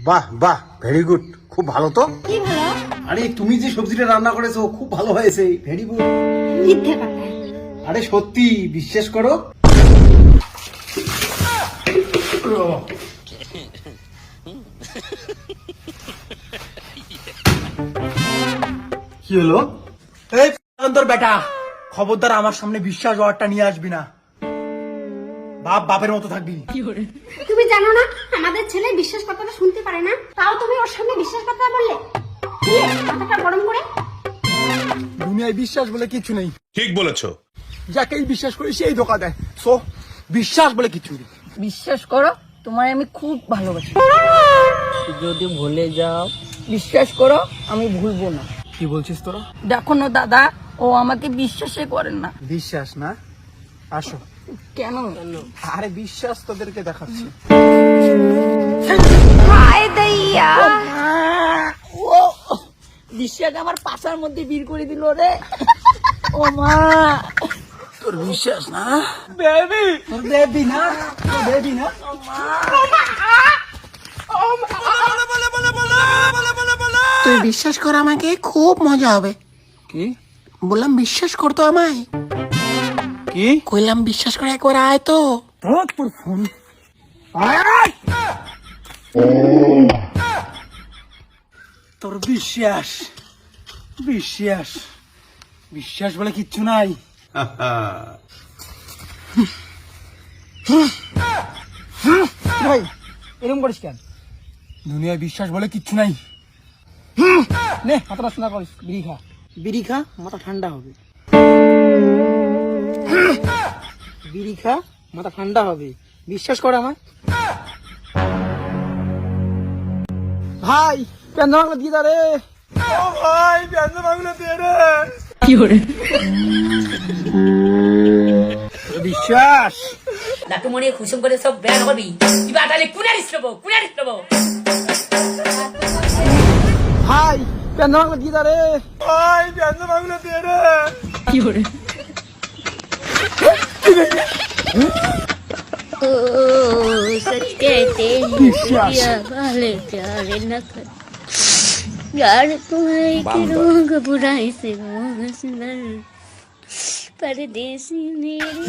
বাহ বাহ, very good, খুব ভালো তো। কি ভালো? আরে তুমি যে সবজিটা রান্না করেছো খুব ভালো হয়েছে, ভেরি গুড। মিথ্যে কথা। আরে সত্যি, বিশ্বাস করো। কি হলো? এই তোর বেটা, খবরদার আমার সামনে বিশ্বাস ওয়ার্ডটা নিয়ে আসবি না। বাপ বাপের মতো থাকবি। তুমি জানো না আমাদের ছেলে বিশ্বাস কথাটা শুনতে পারে না, তাও তুমি ওর সামনে বিশ্বাস কথা বললে? দিয়ে মাথাটা গরম করে। দুনিয়ায় বিশ্বাস বলে কিছু নেই। ঠিক বলেছো। যাকেই বিশ্বাস করি সেই ধোকা দেয়। সো বিশ্বাস বলে কিছু নেই। বিশ্বাস করো, তোমায় আমি খুব ভালোবাসি। যদি ভুলে যাও, বিশ্বাস করো আমি ভুলবো না। কি বলছিস তোরা? দেখো না দাদা, ও আমাকে বিশ্বাসই করেন না। বিশ্বাস না? আসো। কেন? আরে বিশ্বাস তোদেরকে দেখাচ্ছি। হায় দইয়া, ও বিশ্বাস আমার পাশার মধ্যে বীর করে দিল রে। ও মা, তোর বিশ্বাস না? বেবি, তোর বেবি না? তোর বেবি না? তুই বিশ্বাস কর, আমাকে খুব মজা হবে। কি বললাম বিশ্বাস করতো আমায়। কি কইলাম বিশ্বাস করে একবার আয় তো। তোর ফোন। তোর বিশ্বাস বিশ্বাস বিশ্বাস বলে কিচ্ছু নাই। ভাই এরকম করিস কেন? দুনিয়ায় বিশ্বাস বলে কিচ্ছু নাই। নে মাথা নষ্ট না করিস, বিড়ি খা। বিড়ি খা, মাথা ঠান্ডা হবে। বিড়ি খা, মাথা ঠান্ডা হবে। বিশ্বাস কর আমায়। ভাই পেন্দ্র বাংলা দিয়ে রে। ও ভাই পেন্দ্র বাংলা দিয়ে রে। কি করে? বিশ্বাস নাটু মনে খুশম করে সব বের করবি কিবা তাহলে কুনারিস লবো ভাই পেন্দ্র বাংলা দিয়ে রে। ভাই পেন্দ্র বাংলা দিয়ে রে। কি করে? ओ सच कहते हैं पिया वाले प्यार न कर यार तुम्हारे के रोग बुराई से सुंदर परदेसी मेरी